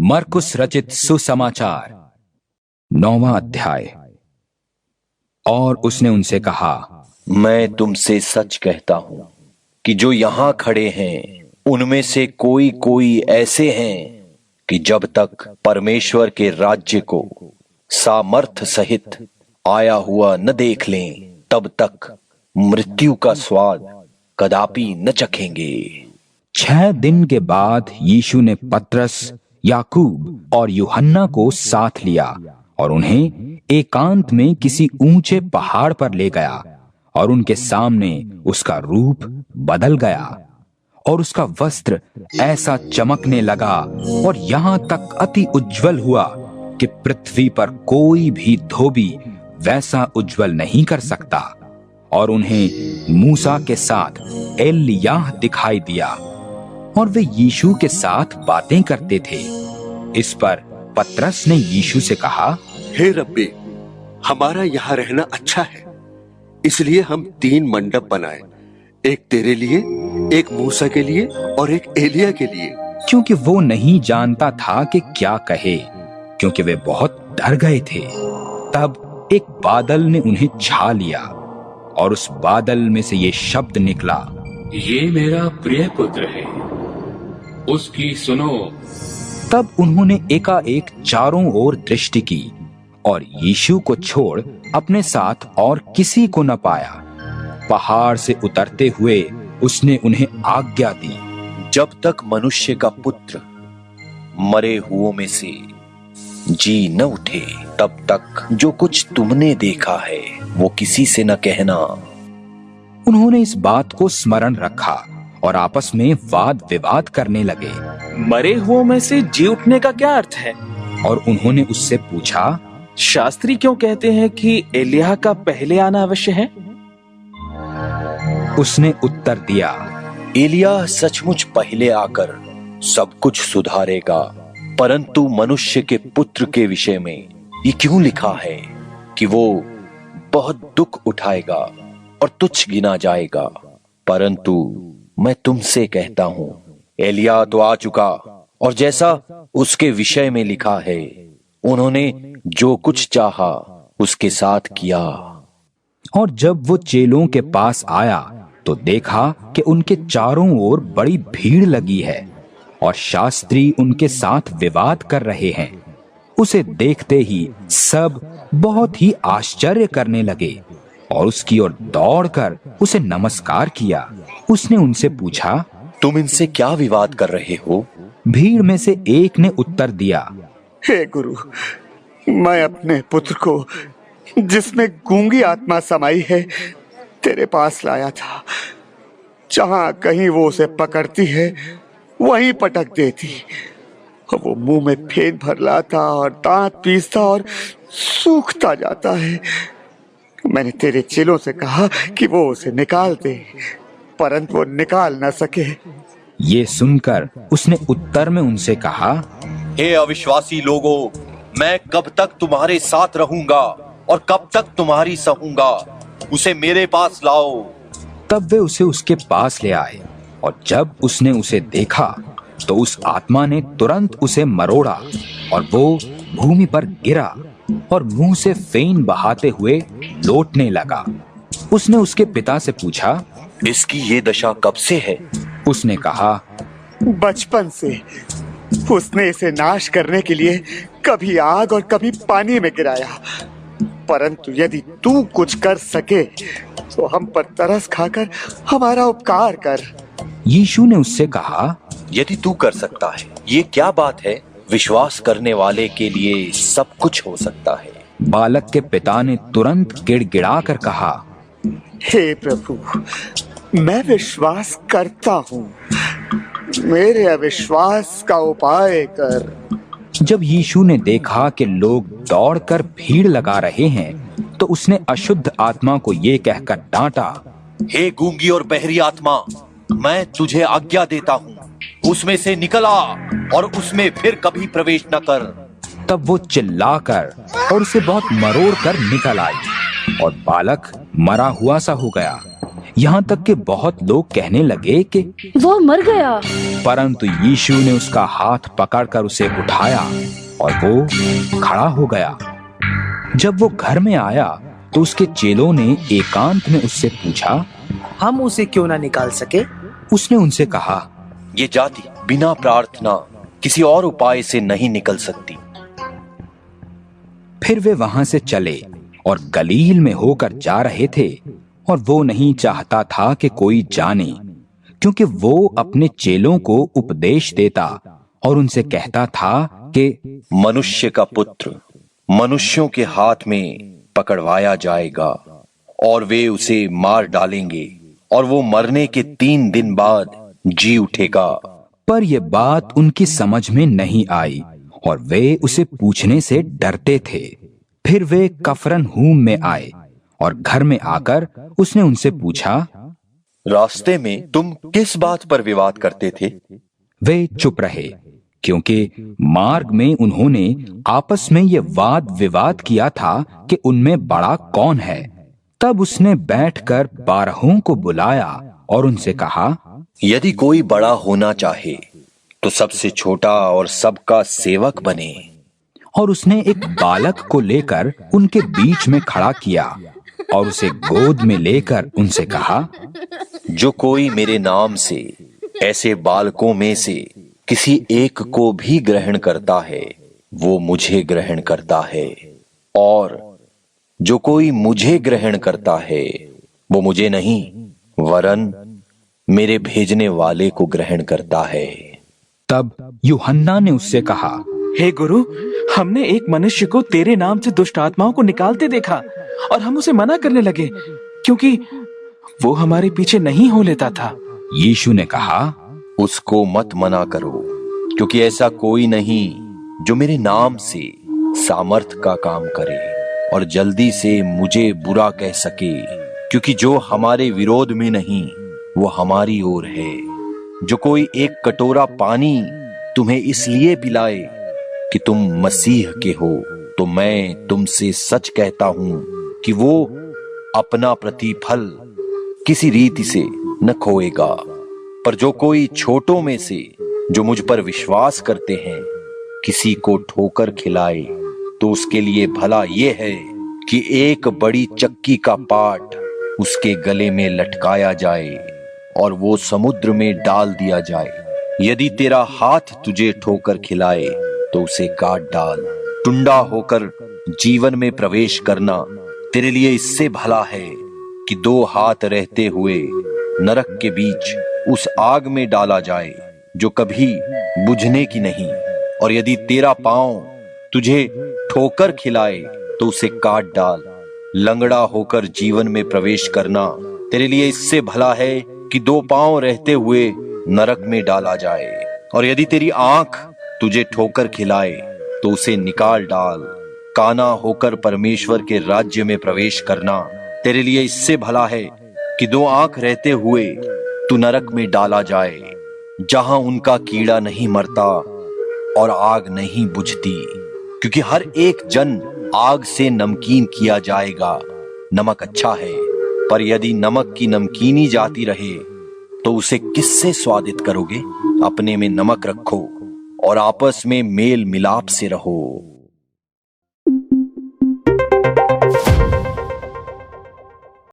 मरकुस रचित सुसमाचार 9वां अध्याय। और उसने उनसे कहा, मैं तुमसे सच कहता हूं कि जो यहां खड़े हैं उनमें से कोई कोई ऐसे हैं कि जब तक परमेश्वर के राज्य को सामर्थ सहित आया हुआ न देख लें तब तक मृत्यु का स्वाद कदापि न चखेंगे। 6 दिन के बाद यीशु ने पतरस, याकूब और यूहन्ना को साथ लिया और उन्हें एकांत में किसी ऊंचे पहाड़ पर ले गया और उनके सामने उसका रूप बदल गया और उसका वस्त्र ऐसा चमकने लगा और यहां तक अति उज्जवल हुआ कि पृथ्वी पर कोई भी धोबी वैसा उज्जवल नहीं कर सकता। और उन्हें मूसा के साथ एलिय्याह दिखाई दिया और वे यीशु के साथ बातें करते थे। इस पर पतरस ने यीशु से कहा, हे रब्बी, हमारा यहाँ रहना अच्छा है, इसलिए हम 3 मंडप बनाए, एक तेरे लिए, एक मूसा के लिए और एक एलिय्याह के लिए। क्योंकि वो नहीं जानता था कि क्या कहे, क्योंकि वे बहुत डर गए थे। तब एक बादल ने उन्हें छा लिया और उस बादल में से ये शब्द निकला, ये मेरा प्रिय पुत्र है, उसकी सुनो। तब उन्होंने एकाएक चारों ओर दृष्टि की और यीशु को छोड़ अपने साथ और किसी को न पाया। पहाड़ से उतरते हुए उसने उन्हें आज्ञा दी, जब तक मनुष्य का पुत्र मरे हुओं में से जी न उठे तब तक जो कुछ तुमने देखा है वो किसी से न कहना। उन्होंने इस बात को स्मरण रखा और आपस में वाद विवाद करने लगे। मरे हुओं में से जी उठने का क्या अर्थ है? और उन्होंने उससे पूछा, शास्त्री क्यों कहते हैं कि एलिय्याह का पहले आना अवश्य है? उसने उत्तर दिया, एलिय्याह सचमुच पहले आकर सब कुछ सुधारेगा, परंतु मनुष्य के पुत्र के विषय में ये क्यों लिखा है कि वो बहुत दुख उठाएगा और तुच्छ गिना जाएगा। परंतु मैं तुमसे कहता हूं, एलिय्याह तो आ चुका और जैसा उसके विषय में लिखा है उन्होंने जो कुछ चाहा उसके साथ किया। और जब वो चेलों के पास आया तो देखा कि उनके चारों ओर बड़ी भीड़ लगी है और शास्त्री उनके साथ विवाद कर रहे हैं। उसे देखते ही सब बहुत ही आश्चर्य करने लगे और उसकी ओर दौड़कर उसे नमस्कार किया। उसने उनसे पूछा, तुम इनसे क्या विवाद कर रहे हो? भीड़ में से एक ने उत्तर दिया, हे गुरु, मैं अपने पुत्र को जिसमें गूंगी आत्मा समाई है तेरे पास लाया था। जहां कहीं वो उसे पकड़ती है वहीं पटक देती। वो मुंह में फेन भर लाता और दांत पीसता और सूखता जाता है। मैंने तेरे चेलों से कहा कि वो उसे निकाल दे, परंतु वो निकाल न सके। ये सुनकर उसने उत्तर में उनसे कहा, हे अविश्वासी लोगों, मैं कब तक तुम्हारे साथ रहूंगा और कब तक तुम्हारी सहूंगा? उसे मेरे पास लाओ। तब वे उसे उसके पास ले आए और जब उसने उसे देखा तो उस आत्मा ने तुरंत उसे मरोड़ा और वो भूमि पर गिरा और मुंह से फेन बहाते हुए लौटने लगा। उसने उसके पिता से पूछा, इसकी ये दशा कब से है? उसने कहा, बचपन से। उसने इसे नाश करने के लिए कभी आग और कभी पानी में गिराया। परंतु यदि तू कुछ कर सके तो हम पर तरस खाकर हमारा उपकार कर। यीशु ने उससे कहा, यदि तू कर सकता है, ये क्या बात है? विश्वास करने वाले के लिए सब कुछ हो सकता है। बालक के पिता ने तुरंत गिड़गिड़ा कर कहा, हे प्रभु, मैं विश्वास करता हूँ, मेरे अविश्वास का उपाय कर। जब यीशु ने देखा कि लोग दौड़कर भीड़ लगा रहे हैं तो उसने अशुद्ध आत्मा को ये कहकर डांटा, हे गूंगी और बहरी आत्मा, मैं तुझे आज्ञा देता हूँ, उसमें से निकल आ और उसमें फिर कभी प्रवेश न कर। तब वो चिल्लाकर और उसे बहुत मरोड़ कर निकल आई और बालक मरा हुआ सा हो गया। यहाँ तक कि बहुत लोग कहने लगे कि वो मर गया। परंतु यीशु ने उसका हाथ पकड़कर उसे उठाया और वो खड़ा हो गया। जब वो घर में आया तो उसके चेलों ने एकांत में उससे पूछा, हम उसे क्यों ना निकाल सके? उसने उनसे कहा, ये जाति बिना प्रार्थना किसी और उपाय से नहीं निकल सकती। फिर वे वहां से चले और गलील में होकर जा रहे थे, और वो नहीं चाहता था कि कोई जाने, क्योंकि वो अपने चेलों को उपदेश देता और उनसे कहता था कि मनुष्य का पुत्र मनुष्यों के हाथ में पकड़वाया जाएगा और वे उसे मार डालेंगे और वो मरने के 3 दिन बाद जी उठेगा। पर यह बात उनकी समझ में नहीं आई और वे उसे पूछने से डरते थे। फिर वे कफरनहूम में आए और घर में आकर उसने उनसे पूछा, रास्ते में तुम किस बात पर विवाद करते थे? वे चुप रहे, क्योंकि मार्ग में उन्होंने आपस में ये वाद विवाद किया था कि उनमें बड़ा कौन है। तब उसने बैठकर 12 को बुलाया और उनसे कहा, यदि कोई बड़ा होना चाहे तो सबसे छोटा और सबका सेवक बने। और उसने एक बालक को लेकर उनके बीच में खड़ा किया और उसे गोद में लेकर उनसे कहा, जो कोई मेरे नाम से ऐसे बालकों में से किसी एक को भी ग्रहण करता है वो मुझे ग्रहण करता है, और जो कोई मुझे ग्रहण करता है वो मुझे नहीं वरन मेरे भेजने वाले को ग्रहण करता है। तब यूहन्ना ने उससे कहा, हे गुरु, हमने एक मनुष्य को तेरे नाम से दुष्ट आत्माओं को निकालते देखा और हम उसे मना करने लगे, क्योंकि वो हमारे पीछे नहीं हो लेता था। यीशु ने कहा, उसको मत मना करो, क्योंकि ऐसा कोई नहीं जो मेरे नाम से सामर्थ का काम करे और जल्दी से मुझे बुरा कह सके, क्योंकि जो हमारे विरोध में नहीं वो हमारी ओर है। जो कोई एक कटोरा पानी तुम्हें इसलिए पिलाए कि तुम मसीह के हो, तो मैं तुमसे सच कहता हूं कि वो अपना प्रतिफल किसी रीति से न खोएगा। पर जो कोई छोटों में से जो मुझ पर विश्वास करते हैं किसी को ठोकर खिलाए, तो उसके लिए भला ये है कि एक बड़ी चक्की का पाट उसके गले में लटकाया जाए और वो समुद्र में डाल दिया जाए। यदि तेरा हाथ तुझे ठोकर खिलाए तो उसे काट डाल। टुंडा होकर जीवन में प्रवेश करना तेरे लिए इससे भला है कि 2 हाथ रहते हुए नरक के बीच उस आग में डाला जाए जो कभी बुझने की नहीं। और यदि तेरा पांव तुझे ठोकर खिलाए तो उसे काट डाल। लंगड़ा होकर जीवन में प्रवेश करना तेरे लिए इससे भला है कि 2 पांव रहते हुए नरक में डाला जाए। और यदि तेरी आंख तुझे ठोकर खिलाए तो उसे निकाल डाल। काना होकर परमेश्वर के राज्य में प्रवेश करना तेरे लिए इससे भला है कि 2 आंख रहते हुए तू नरक में डाला जाए, जहां उनका कीड़ा नहीं मरता और आग नहीं बुझती, क्योंकि हर एक जन आग से नमकीन किया जाएगा। नमक अच्छा है, पर यदि नमक की नमकीनी जाती रहे तो उसे किससे स्वादित करोगे? अपने में नमक रखो और आपस में मेल मिलाप से रहो।